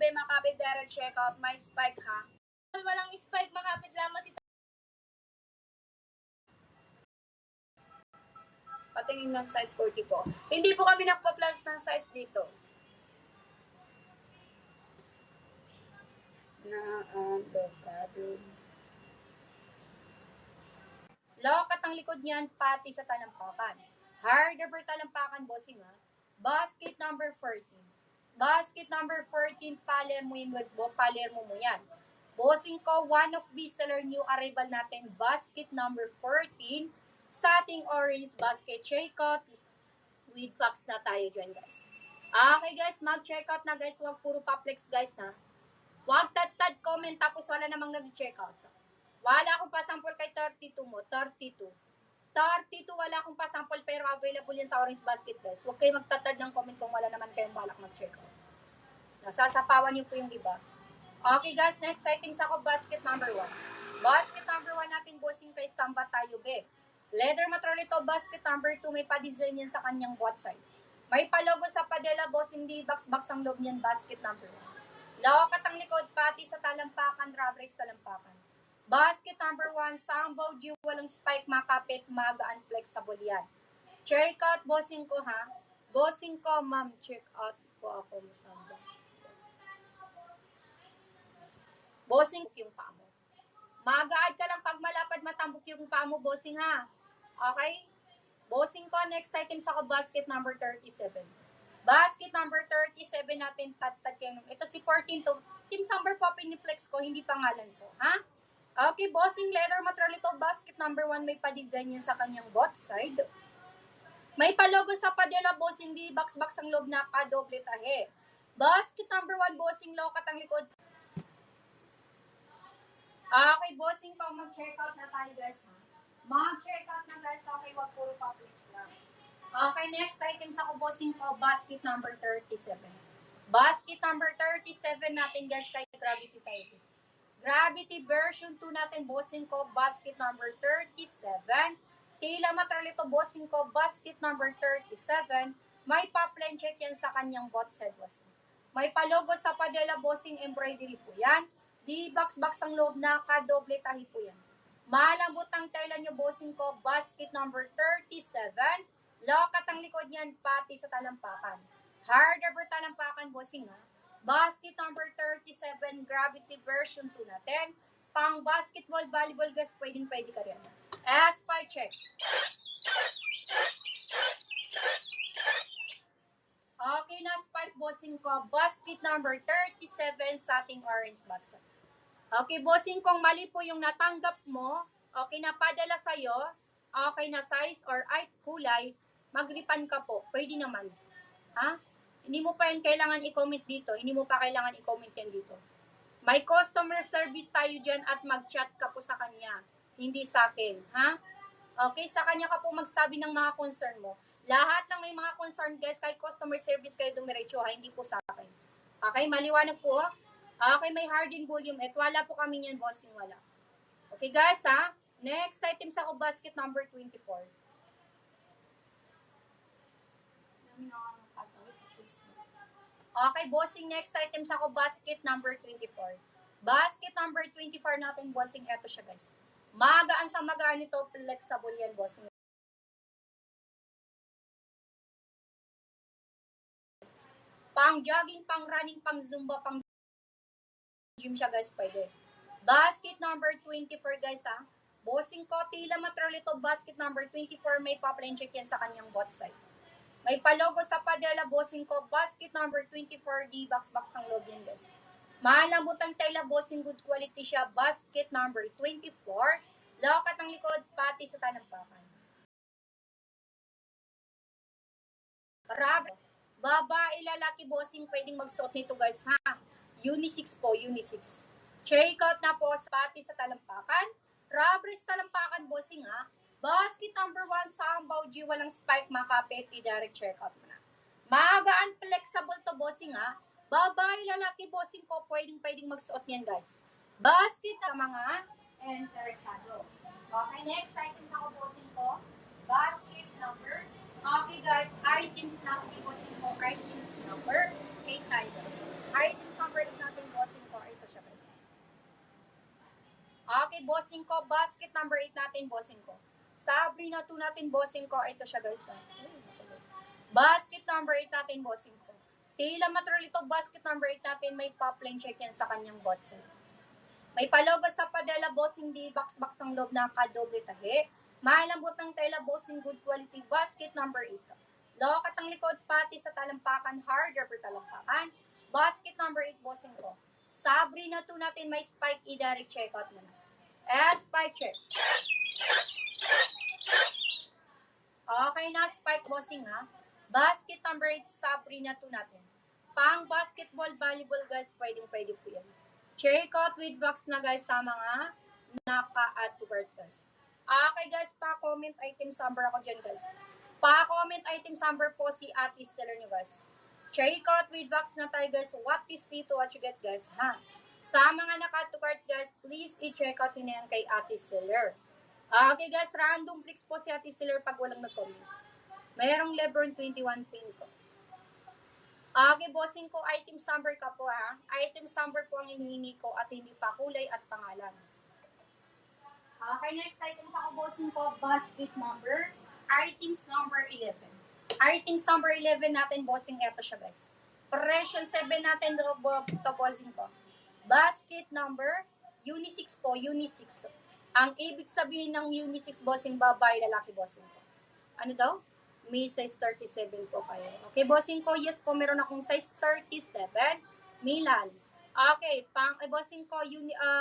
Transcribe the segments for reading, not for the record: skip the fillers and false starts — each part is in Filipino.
37 makapit direct checkout. May spike ha. Walang spike, makapit lamang si Patingin ng size 40 po. Hindi po kami nagpa-plugs ng size dito. Lokat ang likod niyan, pati sa talampakan. Hard over talampakan, bossing ha. Basket number 14. Basket number 14, Palermo mo yan. Bossing ko, one of bestseller new arrival natin, basket number 14, sa ating orange basket checkout with fox na tayo dyan, guys. Okay, guys, mag-checkout na, guys. Huwag puro paplex, guys, ha. Huwag tad comment, tapos wala namang nag-checkout. Wala akong pasample kay 32 mo. 32, wala akong pasample, pero available yan sa orange basket, guys. Huwag kayo magtatad ng comment kung wala naman kayong balak mag-checkout. Nasasapawan niyo po yung iba. Okay, guys, next item sa ako, basket number 1. Basket number 1 natin, bossing kay Samba tayo, be. Leather material ito, basket number 2, may pa-design yan sa kanyang both side. May pa-logo sa padela, bossing di box-box ang loob niyan, basket number 1. Lokat ang likod, pati sa talampakan, rubber talampakan. Basket number 1, Sambo, walang spike, makapit, magaan, flexible yan. Check out, bossing ko ha. Bossing ko, ma'am, check out po ako, Sambo. Bossing yung paa mo. Mag-aad ka lang pag malapad matambok yung paa mo, bossing ha. Okay? Bossing ko, next item sa ko, basket number 37. Basket number 37 natin, tad-tad kayo. Ito si 14 to. Team Summer po, piniplex ko, hindi pangalan ko. Ha? Okay, bossing, leather material ito, basket number 1, may pa-design niya sa kanyang both side. May pa-logo sa padela, bossing, di box-box ang loob na ka-doble tahe. Basket number 1, bossing, lokat ang likod. Okay, bossing pa, mag-check out na tayo, guys, ha? Mag-check out na, guys. Okay, wag puro publics lang. Okay, next item sa ko, bossing ko, basket number 37. Basket number 37 natin, guys, kay Gravity tayo. Gravity version 2 natin, bossing ko, basket number 37. Tila material ito, bossing ko, basket number 37. May pa-plan check yan sa kanyang both side, bossing. May pa-logo sa padela, bossing, embroidery po yan. Di box-box ang loob na, ka-doble tahi po yan. Malambot ang tela nyo, bossing ko, basket number 37. Lokat ang likod niyan, pati sa talampakan. Hard over talampakan, bossing ha. Basket number 37, gravity version 2 natin. Pang basketball, volleyball, guys, pwedeng-pwede ka rin. S5 check. Okay na, spike, bossing ko, basket number 37 sa ating orange basket. Okay, bossing, kung mali po yung natanggap mo, okay na padala sa'yo, okay na size or kulay, mag-refund ka po. Pwede naman. Ha? Hindi mo pa yan kailangan i-comment dito. Hindi mo pa kailangan i-comment yan dito. May customer service tayo dyan at mag-chat ka po sa kanya. Hindi sa akin. Ha? Okay, sa kanya ka po magsabi ng mga concern mo. Lahat ng may mga concern, guys, kahit customer service kayo dumiretso, ha? Hindi po sa akin. Okay, maliwanag po. Okay, may hardened volume. Wala po kami yan, bossing, wala. Okay, guys, ha? Next item sa ko, basket number 24. Okay, bossing, next item sa ko, basket number 24. Basket number 24 natin, bossing, eto siya, guys. Magaan sa magaan ito, flexible yan, bossing. Pang jogging, pang running, pang zumba, pang gym siya, guys, pwede. Basket number 24, guys, ha. Bossing ko, tila material ito, basket number 24, may pa-plan check yan sa kanyang both side. May pa-logo sa padela, bossing ko, basket number 24, di box-box ang loob yan, guys. Malambot ang tela, bossing, good quality siya, basket number 24, lokat ang likod, pati sa talampakan. Rubber. Babae, lalaki, bossing, pwedeng magsuot nito, guys, ha? Unisex po, unisex. Check out na po, pati sa talampakan. Rubber sa talampakan, bossing, ha? Basket number 1, Sambaw G, walang spike, makapit, i-direct check out mo na. Magaan, flexible to, bossing, ha? Babae, lalaki, bossing ko, pwedeng magsuot niyan, guys. Basket sa mga interesado. Okay, next item sa ko, bossing ko. Basket number. Okay, guys, items na, bossing ko, items number 8 tayo, guys. Items number 8 Okay, bossing ko. Basket number 8 natin, bossing ko. Sabrina 2 natin, bossing ko. Ito siya, guys. Basket number 8 natin, bossing ko. Tila material ito, basket number 8 natin. May pop line check yan sa kanyang botset. May palogo sa padela, bossing di box-box ang loob na kadoble tahi. Malambot ng tela, bossing good quality. Basket number 8. Lokat ang likod, pati sa talampakan. Harder per talampakan. Basket number 8, bossing ko. Sabrina 2 natin, may spike. I-direct check out mo na. Spike check. Okay na, spike bossing ha. Basket number 8, Sabrina 2 natin. Pang basketball, volleyball guys, pwedeng-pwede po yan. Check out with box na guys sa mga naka-add to cart guys. Okay guys, pa-comment item number ako dyan guys. Pa-comment item number po si Ate Seller nyo guys. Check out with box na tayo guys. What is dito, what you get guys ha. Sa mga naka-add to cart guys, please i-check out nyo yan kay Ate Seller. Okay guys, random flicks po si Ate Seller pag walang nag-comment. Mayroong Lebron 21 pin ko. Okay, bossing ko, item number ka po ha. Item number po ang hinihingi ko at hindi pa kulay at pangalan. Okay, next item sa ko, bossing ko, basket number. Items number 11. Items number 11 natin, bossing, eto siya guys. Pression 7 natin, to bossing ko. Basket number, unisex po, unisex. Ang ibig sabihin ng unisex, bossing, babae, lalaki, bossing ko. Ano daw? May size 37 po kayo. Okay, bossing ko, yes po, meron akong size 37. Milan. Okay, bossing ko,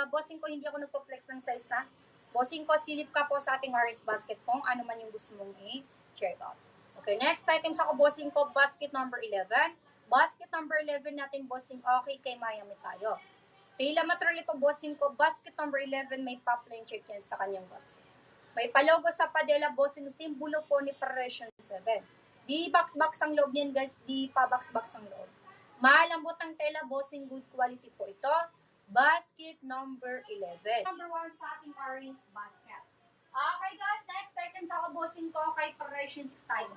bossing ko, hindi ako nagpo-flex ng size ha. Bossing ko, silip ka po sa ating orange basket kung ano man yung gusto mong i-check out. Okay, next item sa ko, bossing ko, basket number 11. Basket number 11 natin, bossing, okay, kay Miami tayo. Tila material ito, bossing ko, basket number 11, may pop line check yan sa kanyang basket. May palogo sa padela, bossing, simbolo po ni Pression 7. Di box-box ang loob niyan, guys. Di pa box-box ang loob. Malambot ang tela, bossing, good quality po ito. Basket number 11. Number 1 sa ating orange basket. Okay, guys. Next item sa ako, bossing ko, kay Pression 6 tayo.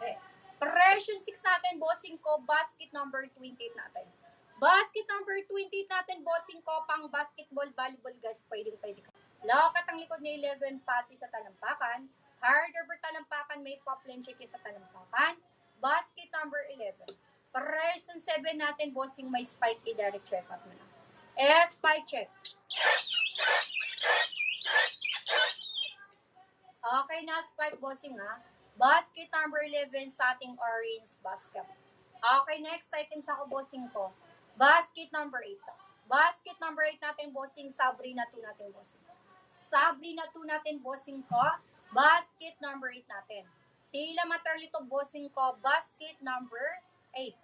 Pression 6 natin, bossing ko, basket number 28 natin. Basket number 28 natin, bossing ko, pang basketball, volleyball, guys. Pwedeng-pwede ka. Lokat ang likod ni 11, pati sa talampakan. Harder per talampakan, may pop line check sa talampakan. Basket number 11. Pression 7 natin, bossing, may spike. I-direct check out mo na. Spike check. Okay na, spike, bossing ha. Basket number 11 sa ating orange basket. Okay, next item sa ako, bossing ko. Basket number 8. Basket number 8 natin, bossing, Sabrina 2 natin, bossing. Sabrina 2 natin, bossing ko. Basket number 8 natin. Tila material ito, bossing ko. Basket number 8.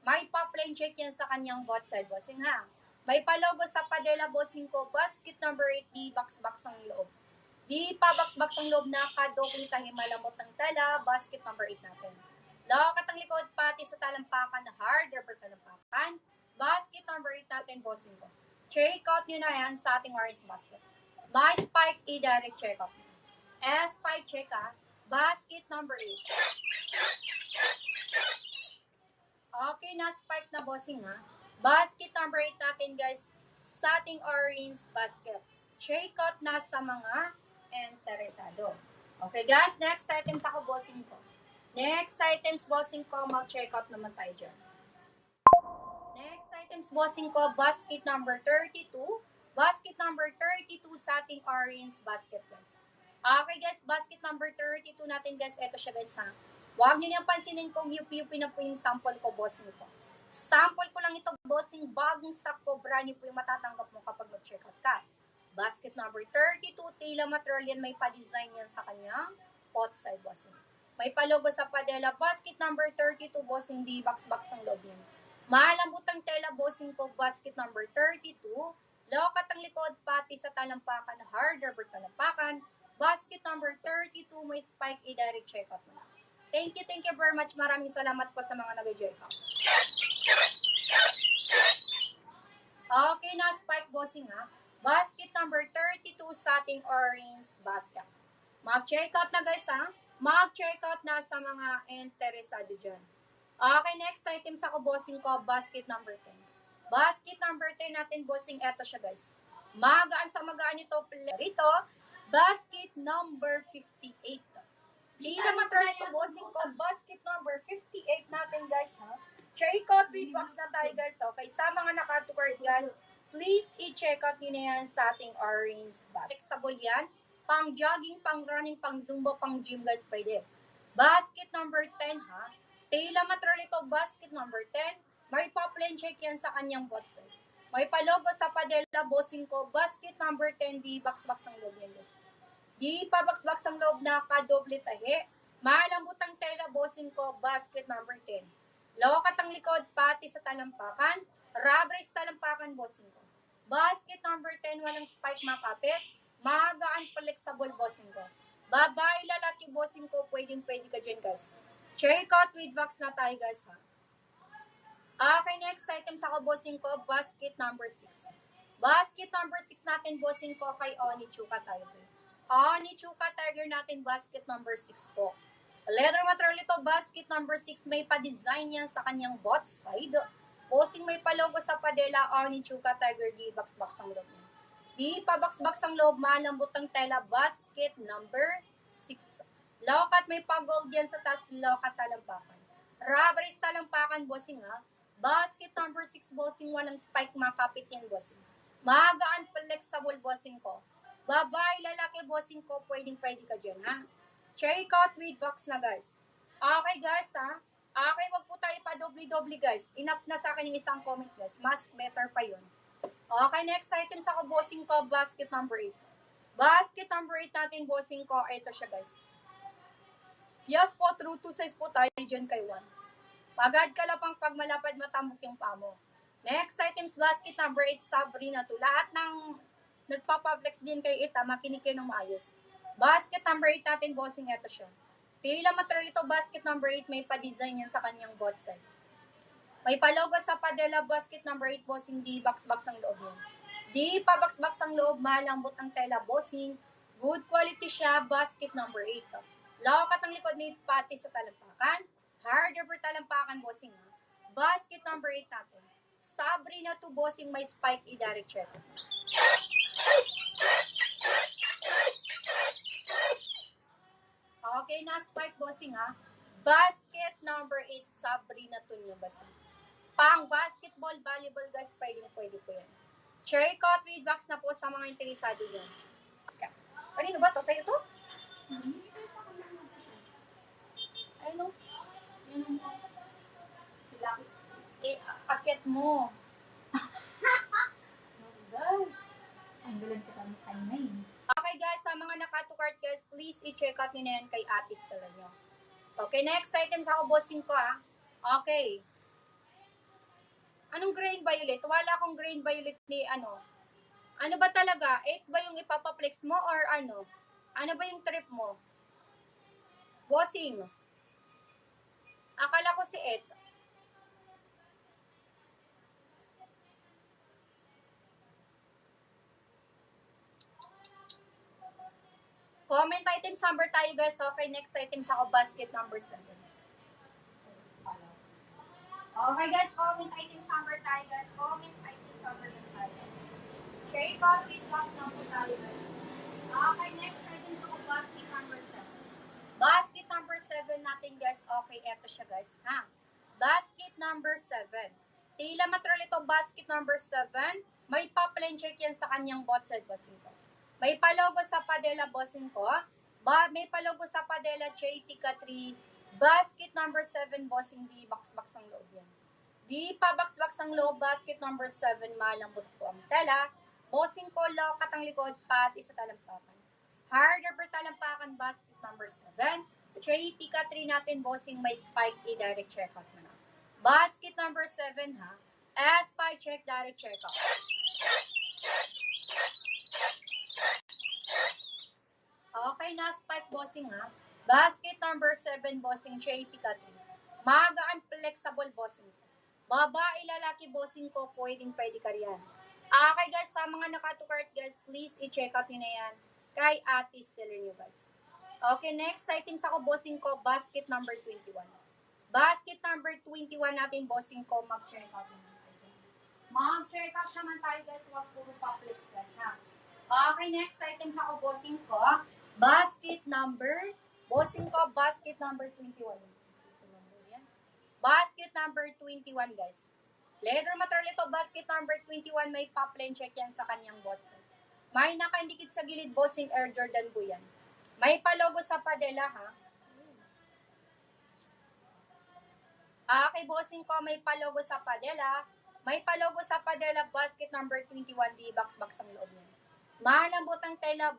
May pop line check yan sa kanyang bot side, bossing ha. May palogo sa padela, bossing ko. Basket number 8, di box-box ang loob. Di pa box-box ang loob na kadokli tahi malamot ng tela. Basket number 8 natin. Lokat ang likod, pati sa talampakan na harder per talampakan. Basket number 8 natin, bossing ko. Check out nyo na yan sa ating orange basket. My spike, i-direct check out. Spike check ha. Basket number 8. Okay na, spike na, bossing ha. Basket number 8 natin, guys, sa ating orange basket. Check out na sa mga interesado. Okay guys, next items ako, bossing ko. Next items, bossing ko, mag-check out naman tayo dyan. Next items, bossing ko, basket number 32. Basket number 32 sa ating orange basket, guys. Okay, guys, basket number 32 natin, guys. Ito siya, guys, ha. Huwag nyo niyang pansinin kung yupi-yupi na po yung sample ko, bossing ko. Sample ko lang ito, bossing. Bagong stock ko, brand new po yung matatanggap mo kapag mag-check out ka. Basket number 32, tela material yan. May pa-design yan sa kanyang pot side, bossing. May palogo sa padela. Basket number 32, bossing, di box-box ang loob yan. Malambot ang tela, bossing ko. Basket number 32. Lokat ang likod, pati sa talampakan, harder per talampakan. Basket number 32, may spike, i-direct check out mo na. Thank you very much. Maraming salamat po sa mga nag-check out. Okay na, spike, bossing ha. Basket number 32 sa ating orange basket. Mag-check out na, guys ha. Mag-check out na sa mga interesado dyan. Okay, next item sa ko, bossing ko, basket number 10. Basket number 10 natin, bossing, eto siya, guys. Magaan sa magaan ito. Rito, basket number 58. Lila matry ito, bossing ko. Basket number 58 natin, guys, ha? Check out with box na tayo, guys. Okay, sa mga nakatucard, guys, please i-check out nyo na yan sa ating orange basket. Flexible yan. Pang jogging, pang running, pang zumba, pang gym, guys, pwede. Basket number 10, ha? Tela material ito, basket number 10. May pa-plain check yan sa kanyang bot side. May pa-logo sa padela, bossing ko. Basket number 10, di box-box ang loob yan, guys. Di pa-box-box ang loob na kadoble tahi. Malambutang tela, bossing ko. Basket number 10. Lokat ang likod, pati sa talampakan. Rubber sa talampakan, bossing ko. Basket number 10, walang spike makapit. Magaan flexible, bossing ko. Babae, lalaki, bossing ko, pwedeng-pwede ka dyan, guys. Check out with box na tayo, guys, ha. Okay, next item sa bossing ko, basket number 6. Basket number 6 natin, bossing ko, kay Onichuka Tiger. Onichuka Tiger natin, basket number 6 po. Leather material ito, basket number 6, may pa-design yan sa kanyang bot side. Bossing may pa-logo sa padela, Onichuka Tiger, di box-box ang loob niya. Di pa box-box ang loob, malambot ang tela, basket number 6. Lokat may pa-gold yan sa taas, lokat talampakan. Rubber is talampakan, bossing, ha. Basket number 6, bossing, walang spike, makapit yan, bossing. Magaan flexible, bossing ko. Babae, lalaki, bossing ko, pwedeng-pwede ka dyan, ha. Check out with box na, guys. Okay, guys, ha. Okay, wag po tayo pa doble-doble, guys. Enough na sa akin yung isang comment, guys. Mas better pa yun. Okay, next item sa bossing ko, basket number 8. Basket number 8 natin, bossing ko. Ito siya, guys. Yes po, true to size po tayo dyan kay Juan. Pagad ka lapang pag malapad matambok yung pamo. Next items, basket number 8, Sabrina to. Lahat ng nagpapaplex din kay Ita, makinig kayo ng maayos. Basket number 8 natin, bossing, ito siya. Pila material ito, basket number 8, may pa-design yan sa kanyang bot side. May pa-logo sa padela, basket number 8, bossing, di box-box ang loob yun. Di pa box-box ang loob, malambot ang tela, bossing. Good quality siya, basket number 8. Lokat ang likod ni pati sa talampakan. Hard over talampakan, bossing, ha. Basket number 8 natin. Sabrina to, bossing, may spike, i-direct check. Okay na, spike, bossing, ha. Basket number 8, Sabrina to niyo, bossing. Pang basketball, volleyball, guys, pwede po yan. Check out with box na po sa mga interesado yan. Kanino ba to? Sa'yo to? Ay, no. Yun mo. Akit mo. Ang galang kita ng kanina yun. Okay, guys, sa mga nakatukart, guys, please i-check out nyo na yan kay Ate Sala nyo. Okay, next item sa bossing ko, ha. Okay. Anong green violet? Wala akong green violet ni ano. Ano ba talaga? 8 ba yung ipapaplex mo or ano? Ano ba yung trip mo? Bossing. Akala ko si 8. Comment items number tayo, guys. Okay, next item sa basket number 7. Okay, guys. Comment items number tayo, guys. Comment items number tayo, guys. Check out with box number tayo, guys. Okay, next item sa basket number 7. Basket number 7 natin, guys. Okay, eto siya, guys. Ha? Basket number 7. Tila material ito, basket number 7. May pa-plain check yan sa kanyang bot side, bossing ko. May pa-logo sa padela, bossing ko. May pa-logo sa padela, JTK 3. Basket number 7, bossing, di box-box ang loob yan. Di pa box-box ang loob, basket number 7, malambot po ang tela. Bossing ko, lokat ang likod, pati sa talampakan. Hard over talampakan, basket number 7. JTK 3 natin, bossing, may spike, i-direct check out mo na. Basket number 7, ha. Spike check, direct check out. Okay na, spike, bossing, ha. Basket number 7, bossing, JTK 3. Magaan, flexible, bossing. Babae, lalaki, bossing ko, pwede ka riyan. Okay, guys, sa mga nakatukart, guys, please i-check out nyo na yan kay Ate Stella nyo, guys. Okay, next item sa bossing ko, basket number 21. Basket number 21 natin, bossing ko, mag-check out na. Mag-check out sa naman tayo guys, huwag puro pa-flex guys ha. Okay, next item sa bossing ko. Basket number 21. Basket number 21 guys. Leather material ito, basket number 21, may pa-plain check yan sa kanyang box. May nakaindikit sa gilid, bossing Air Jordan po yan. May pa-logo sa padela ha. Okay, bossing ko, may pa-logo sa padela. May pa-logo sa padela, basket number 21, di box ang loob niya. Malambot ang tela,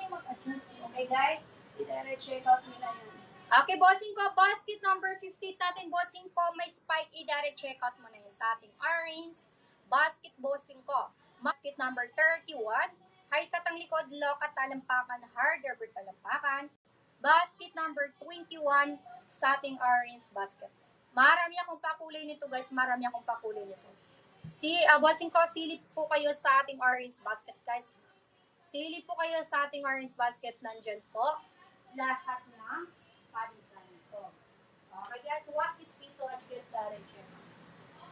mag-adjust. Okay guys, i-check out nila yun. Okay, bossing ko, basket number 50 natin, bossing ko, may spike, i-direct check out mo na yun sa ating orange basket, bossing ko. Basket number 31, high katang likod, low katalampakan, harder talampakan. Basket number 21 sa ating orange basket. Marami akong pakulay nito guys, marami akong pakulay nito. Bossing ko, silip po kayo sa ating orange basket guys. Silip po kayo sa ating orange basket, nandyan po lahat ng pa-design ito. Okay guys, what is dito at get check.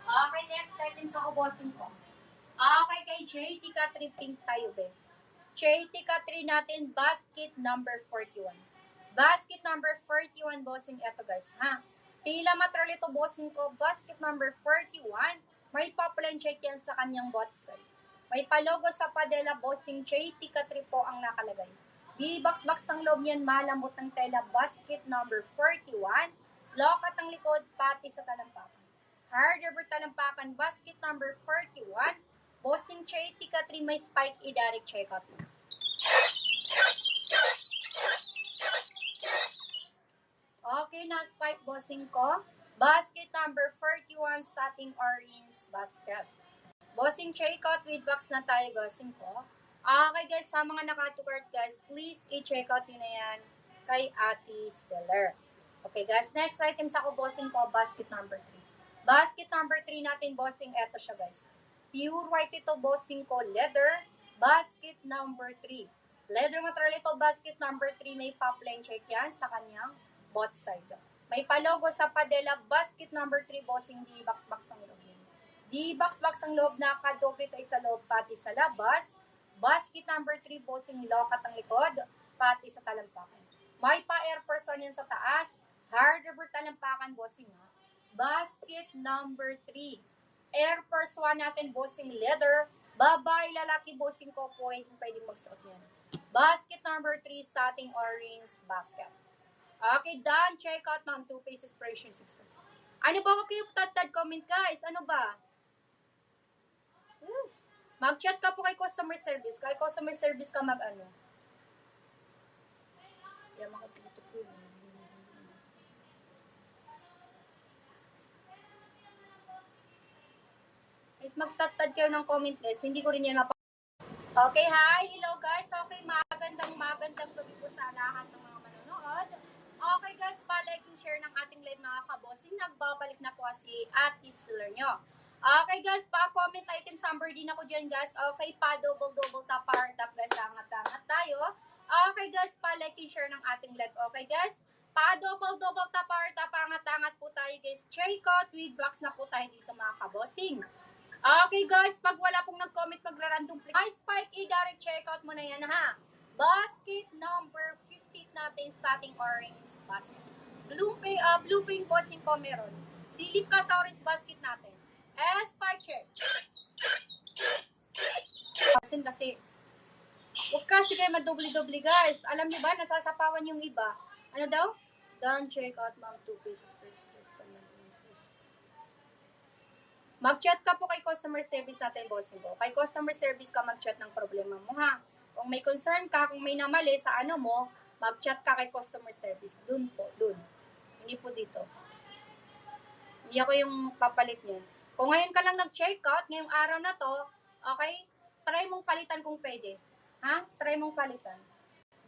Okay, next item sa bossing ko. Okay, kay JT Ka3 pink tayo be. JT Ka3 natin, basket number 41. Basket number 41, bossing, eto guys, ha. Tila material ito, bossing ko, basket number 41. May pa-plan check yan sa kanyang bot side. May pa-logo sa padela, bossing, JT Ka3 po ang nakalagay. Di box ang loob yan, malambot ng tela, basket number 41. Lokat ang likod, pati sa talampakan. Hard rubber talampakan, basket number 41. Bossing JT Ka3, may spike, i-direct check out mo. Okay, na spike, bossing ko. Basket number 41 sa ating orange basket. Bossing check out with box na tayo, bossing ko. Okay guys, sa mga nakatukart guys, please i-check out nyo na yan kay Ate Seller. Okay guys, next item sa bossing ko, basket number 3. Basket number 3 natin, bossing, eto siya guys. Pure white ito, bossing ko, leather. Basket number 3. Leather material ito, basket number 3. May pa-plain check yan sa kanyang bot side. May pa-logo sa padela, basket number 3, bossing, di box ang loob. Di box ang loob, nakadoble tayo sa loob, pati sa labas. Basket number 3, bossing, lokat ang likod, pati sa talampakan. May pa-air person yan sa taas. Hard rubber talampakan, bossing, ha. Basket number 3. Air Force 1 natin, bossing, leather. Babae, lalaki, bossing ko po, pwedeng magsuot niyan. Basket number 3 sa ating orange basket. Okay, done. Check out, ma'am. 2 pieces precious system. Ano ba? Huwag kayo tad comment, guys. Ano ba? Mag-chat ka po kay customer service. Kay customer service ka mag-ano. Yan, makapito ko. Magtatad kayo ng comment guys, hindi ko rin yan Okay, hi, hello guys. Okay, magandang gabi po sa lahat ng mga manonood. Okay guys, pa-like and share ng ating live mga kabossing. Nagbabalik na po si Ate Seller nyo. Okay guys, pa-comment item number din ako dyan guys. Okay, pa-double tap, power tap guys, angat-angat tayo. Okay guys, pa-like and share ng ating live. Okay guys, pa-double tap, power tap, angat-angat po tayo guys. Check out with box na po tayo dito mga kabossing. Okay guys, pag wala pong nag-comment, magra-random click. My spike, i-direct checkout mo na yan ha. Basket number 50 natin sa ating orange basket. Blue pink bossing ko meron. Silip ka sa orange basket natin. Spike check. Kasi, huwag kasi kayo madobli-dobli guys. Alam niyo ba, nasasapawan yung iba. Ano daw? Done checkout, ma'am, 2 pieces. Mag-chat ka po kay customer service natin, bossing ko. Kay customer service ka mag-chat ng problema mo, ha? Kung may concern ka, kung may namali sa ano mo, mag-chat ka kay customer service. Dun po, dun. Hindi po dito. Hindi ako yung papalit niyan. Kung ngayon ka lang nag-check out, ngayong araw na to, okay? Try mong palitan kung pwede. Ha? Try mong palitan.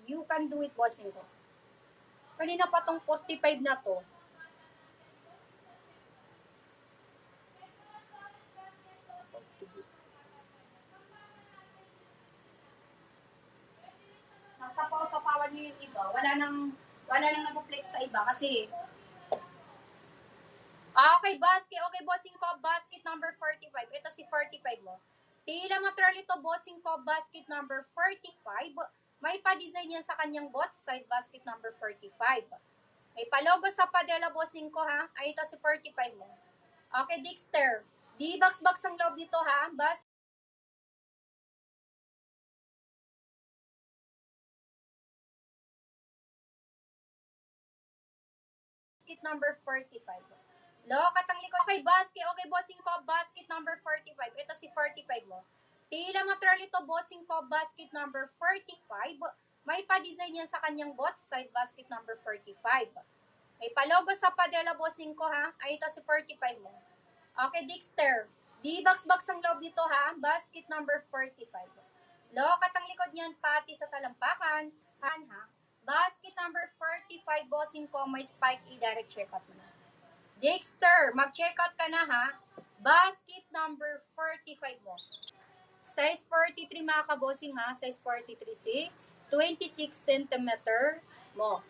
You can do it, bossing ko. Kanina pa tong 45 na to. Sapaw-sapawan niyo yung iba. Wala nang nagpo-flex sa iba kasi Okay, basket. Okay, bossing ko, basket number 45. Ito si 45 mo. Tila material ito, bossing ko, basket number 45. May pa-design yan sa kanyang both side, basket number 45. May palogo sa padela, bossing ko, ha? Ay, ito si 45 mo. Okay, Dexter. Di box-box ang loob nito, ha? Basket number 45. Lokat ang likod. Okay, basket. Okay, bossing ko, basket number 45. Ito si 45 mo. Tila material ito, bossing ko, basket number 45. May pa-design yan sa kanyang both side, basket number 45. May palogo sa padela, bossing ko, ha? Ay, ito si 45 mo. Okay, Dexter. Di box-box ang loob nito, ha? Basket number 45. Lokat ang likod niyan, pati sa talampakan. Ha? Basket number 45, bossing ko, may spike, i-direct check out mo na. Dexter, mag-check out ka na, ha? Basket number 45 mo. Size 43 mga kabossing, ha? Size 43 si 26 cm mo.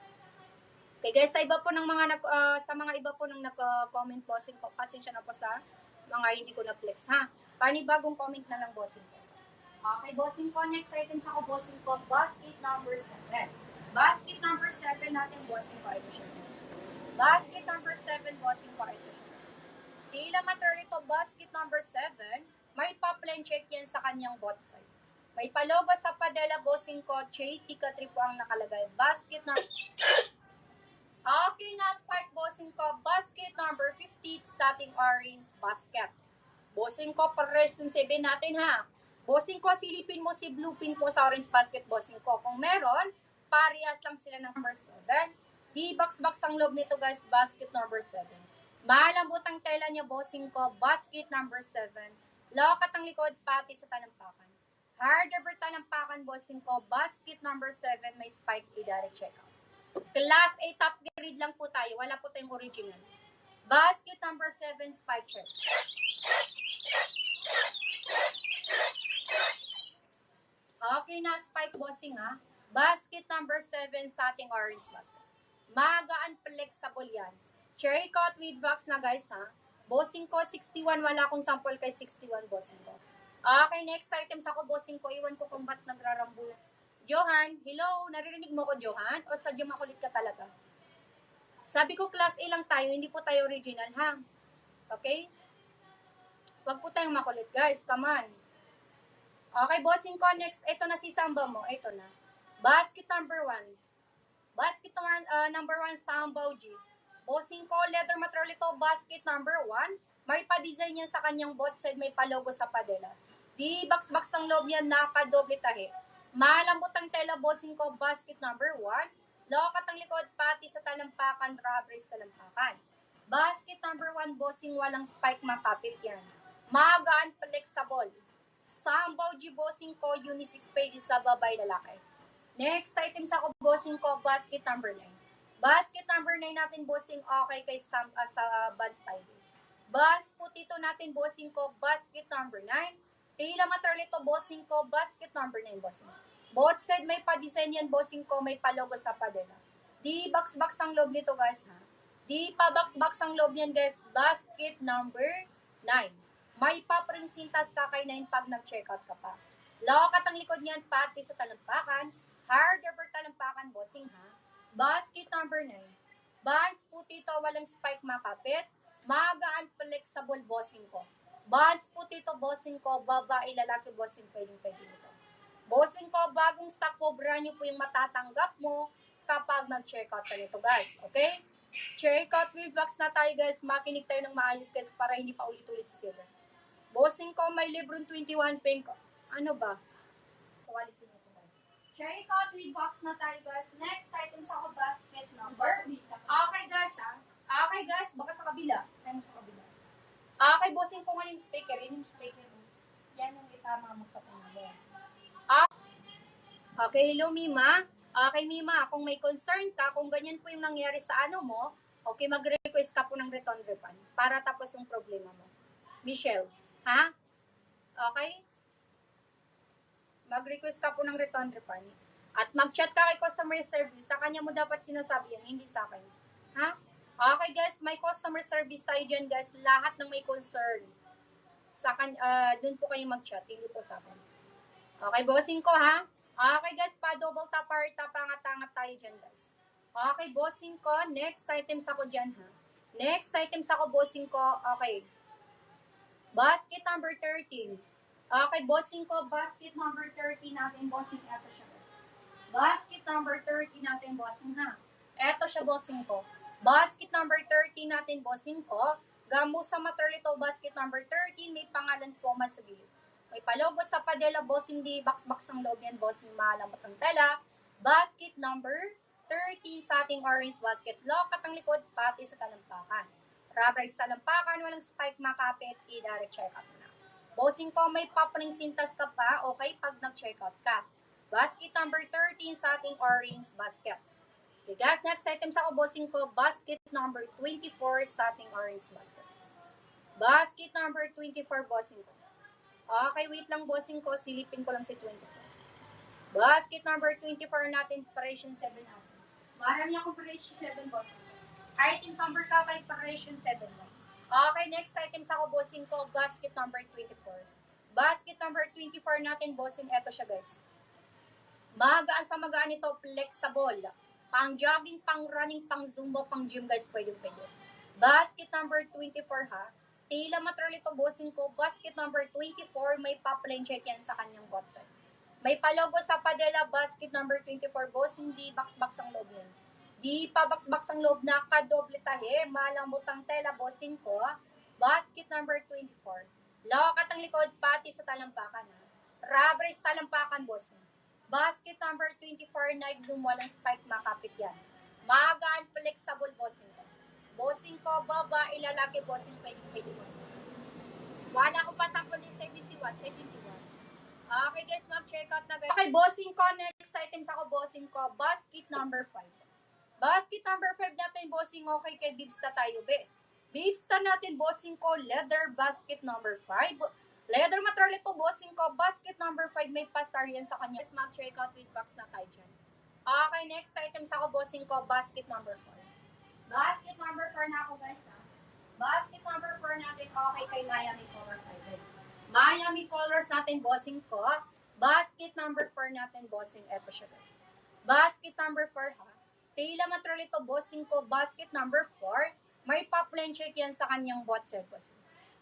Okay guys, sa iba po ng mga sa mga iba po ng nag-comment bossing po, pasensya na po sa mga hindi ko na-flex, ha. Panibagong comment na lang bossing ko. Okay, bossing ko, next items ako bossing ko, basket number 7. Basket number 7 natin bossing ko, ito siya. Basket number 7 bossing ko, ito siya. Tila material ito, basket number 7, may pa-plain check yan sa kanyang both side. May palogo sa padela bossing ko, Tika 3 po ang nakalagay. Basket number okay na, spike bossing ko, basket number 50 sa ating orange basket. Bossing ko, pares yung 7 natin, ha. Bossing ko, silipin mo si blue pin po sa orange basket, bossing ko. Kung meron, parehas lang sila ng number 7. Di box-box ang loob nito, guys, basket number 7. Malambot ang tela niya, bossing ko, basket number 7. Lokat ang likod, pati sa talampakan. Hard rubber talampakan, bossing ko, basket number 7, may spike, i-direct check out. Class A top grade lang po tayo. Wala po tayong original. Basket number 7, spike check. Okay na, spike bossing, ha. Basket number 7 sa ating orange basket. Magaan, flexible yan. Cherry cut with box na, guys, ha. Bossing ko, 61. Wala akong sample kay 61, bossing ko. Okay, next items ako, bossing ko. Iwan ko kung ba't nagrarambulan. Johan, hello, naririnig mo ko, Johan? O sadyo makulit ka talaga? Sabi ko, class A lang tayo, hindi po tayo original, ha? Okay? Huwag po tayong makulit, guys. Come on. Okay, bossing ko, next, ito na si Samba mo. Ito na. Basket number 1. Basket number 1, Samba G. Bossing ko, leather material ito, basket number 1. May pa-design yan sa kanyang both side, may pa-logo sa padela. Di box-box ang loob yan, naka-doble tahi. Malambot ang tela, bossing ko, basket number 1. Lokat ang likod, pati sa talampakan, rubber talampakan. Basket number 1, bossing, walang spike, makapit yan. Magaan, flexible. Sambaw G, bossing ko, unisex pages sa babay lalaki. Next items ako, bossing ko, basket number 9. Basket number 9 natin, bossing, okay kay sa bad style. Bas putito natin, bossing ko, basket number 9. Tila material ito, bossing ko, basket number 9, bossing. Both side may pa-design yan, bossing ko, may pa-logo sa padela. Di box-box ang loob nito, guys, ha. Di pa box-box ang loob yan, guys. Basket number 9. May pa-print sintas ka kay 9 pag nag-check out ka pa. Lokat ang likod niyan, pati sa talampakan. Hard rubber talampakan, bossing, ha. Basket number 9. Bands putito, walang spike, makapit. Magaan, flexible, bossing ko. Bands putito, bossing ko, babae, lalaki, bossing, pwedeng nito. Bossing ko, bagong stock po, brand new po yung matatanggap mo kapag nag-check out ka nito, guys. Okay? Check out with box na tayo, guys. Makinig tayo ng maayos, guys, para hindi pa ulit-ulit si silver. Bossing ko, may Lebron 21 pink. Ano ba? Quality nito, guys. Check out with box na tayo, guys. Next items ako, basket number. Okay, guys, ha? Okay, guys, baka sa kabila. Tayo mo sa kabila. Okay, bossing ko nga yung speaker. Yun yung speaker mo. Yan yung itama mo sa kanya. Okay, hello, Mima. Okay, Mima, kung may concern ka, kung ganyan po yung nangyari sa ano mo, okay, mag-request ka po ng return refund para tapos yung problema mo. Michelle, ha? Okay? Mag-request ka po ng return refund. At mag-chat ka kay customer service, sa kanya mo dapat sinasabi yan, hindi sa akin. Ha? Okay guys, may customer service tayo dyan guys. Lahat ng may concern. Dun po kayo mag-chat, hindi po sa akin. Okay, bossing ko ha. Okay guys, pa-double tap or tapangat-angat tayo dyan guys. Okay, bossing ko. Next items ako dyan ha. Next items ako, bossing ko. Okay. Basket number 13. Okay, bossing ko. Basket number 30 natin, bossing. Ito siya guys. Basket number 30 natin, bossing ha. Ito siya, bossing ko. Basket number 30 natin, bossing ko. Gamusa Materlito, basket number 13. May pangalan po mas sa gilid. May palogo sa padela, bossing di. Box-box ang loob yan, bossing malamot ang tela. Basket number 13 sa ating orange basket. Lokat ang likod, pati sa talampakan. Rubber sa talampakan, walang spike makapit, i-direct checkout na. Bossing ko, may papaning sintas ka pa, okay, pag nag-checkout ka. Basket number 13 sa ating orange basket. Okay guys, next item sa bossing ko, basket number 24 sa ating orange basket. Basket number 24, bossing ko. Okay, wait lang, bossing ko, silipin ko lang si 24. Basket number 24 natin, operation 7 natin. Marami akong operation 7, bossing ko. Items number ka kay operation 7 lang. Okay, next items ako, bossing ko, basket number 24. Basket number 24 natin, bossing, eto siya guys. Magaan sa magaan ito, flexible. Pang jogging, pang running, pang zumba, pang gym guys, pwede. Basket number 24 ha. Tila material ito, bossing ko. Basket number 24, may pa-plain check yan sa kanyang bot side. May palogo sa padela, basket number 24, bossing, di box-box ang loob yan. Di pa box-box ang loob na kadoble tahe, malambot ang tela, bossing ko. Basket number 24. Lokat ang likod, pati sa talampakan ha. Rubber sa talampakan, bossing. Basket number 24, Nike Zoom, walang spike, makapit yan. Magaan, flexible, bossing ko. Bossing ko, babae, lalaki, bossing, pwede, bossing. Wala akong pasample ni 71. Okay guys, mag-check out na guys. Okay, bossing ko, next items ako, bossing ko, basket number 5. Basket number 5 natin, bossing, okay, kay Bibsta tayo, be. Bibsta natin, bossing ko, leather basket number 5. Leather material ito, bossing ko, basket number 5, may pastar yan sa kanya. Guys, mag-check out with box na tayo dyan. Okay, next items ako, bossing ko, basket number 4. Basket number 4 na ako, guys, ha. Basket number 4 natin, okay, kay Miami Colors natin. Miami Colors natin, bossing ko. Basket number 4 natin, bossing, eto siya, guys. Basket number 4, ha. Tila material ito, bossing ko, basket number 4. May pa-plain check yan sa kanyang bot set, bossing.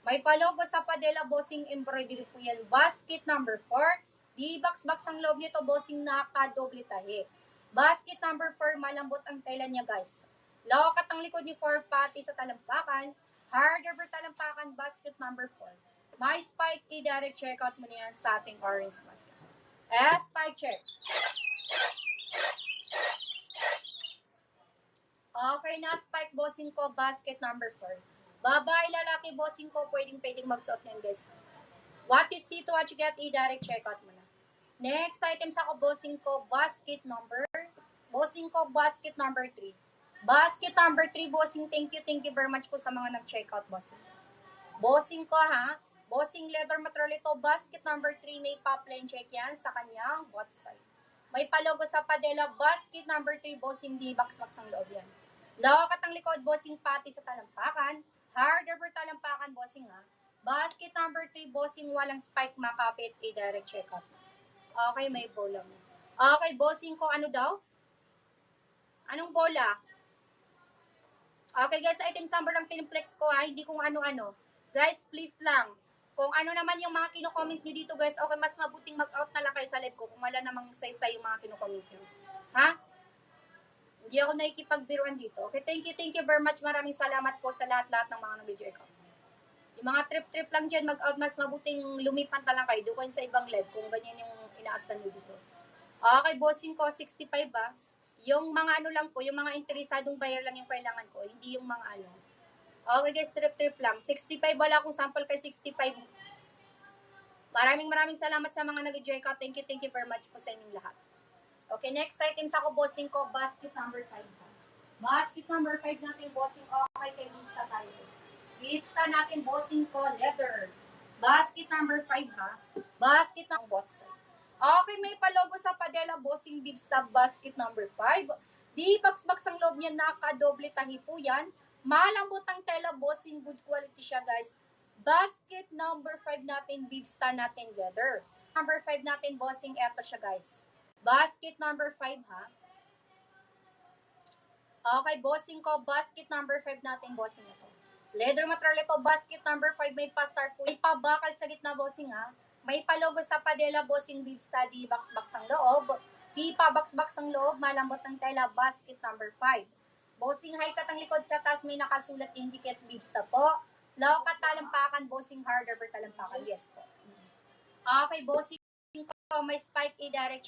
May palogo sa padela, bossing, embroidery po yan. Basket number 4. Di box-box ang loob nito, bossing, nakadoble tahe. Basket number 4, malambot ang tela niya, guys. Lokat ang likod ni 4, pati sa talampakan. Hard over talampakan, basket number 4. May spike, i-direct checkout mo niya sa ating orange basket. Spike check. Okay na, spike, bossing ko, basket number 4. Babae, lalaki, bossing ko, pwedeng magsuot ng guys. What is it, what you get, i-direct checkout mo na. Next items ako, bossing ko, basket number 3. Basket number 3, bossing, thank you very much po sa mga nag-checkout, bossing. Bossing ko ha, bossing, leather material ito, basket number 3, may pa-plain check yan sa kanyang bot side. May palogo sa padela, basket number 3, bossing, di box-box ang loob yan. Lokat ang likod, bossing, pati sa talampakan. Hard over talampakan, bossing ha. Basket number 3, bossing, walang spike, makapit, i-direct checkout. Okay, may bola mo. Okay, bossing ko, ano daw? Anong bola? Okay guys, items number ng piniplex ko ha, hindi kung ano-ano. Guys, please lang. Kung ano naman yung mga kino-comment nyo dito guys, okay, mas mabuting mag-out na lang kayo sa live ko kung wala namang say-say yung mga kino-comment nyo. Ha? Hindi ako nakikipagbiruan dito. Okay, thank you very much. Maraming salamat po sa lahat-lahat ng mga nag-video account. Yung mga trip-trip lang dyan, mag-out, mas mabuting lumipan lang kayo. Doon sa ibang live kung ganyan yung inaastan nyo dito. Okay, bossing ko, 65 ba? Yung mga ano lang po, yung mga interesadong buyer lang yung kailangan ko, hindi yung mga ano. Okay guys, trip-trip lang. 65, wala akong sample kay 65. Maraming salamat sa mga nag-join ka. Thank you very much po sa inyong lahat. Okay, next items ako, bossing ko, basket number 5. Basket number 5 natin, bossing, okay, kay Bibsta tayo. Bibsta natin, bossing ko, leather. Basket number 5 ha. Basket ng bot side. Okay, may palogo sa padela, bossing, Bibsta, basket number 5. Di box-box ang loob niya, nakadoble tahi po yan. Malambot ang tela, bossing, good quality siya, guys. Basket number 5 natin, bibsta natin leather. Number 5 natin, bossing, eto siya, guys. Basket number 5, ha? Okay, bossing ko, basket number 5 natin, bossing ito. Leather material ito, basket number 5, may pa-star po. May pa-bakal sa gitna, bossing, ha? May pa-logo sa padela, bossing, beef study, box-box ng loob. Di pa-box-box ng loob, malambot ng tela, basket number 5. Bossing, high cut ang likod sa taas, may nakasulat indicate beef sta po. Low cut talampakan, bossing, harder per talampakan, yes po. Okay, bossing ko, may spike i-direct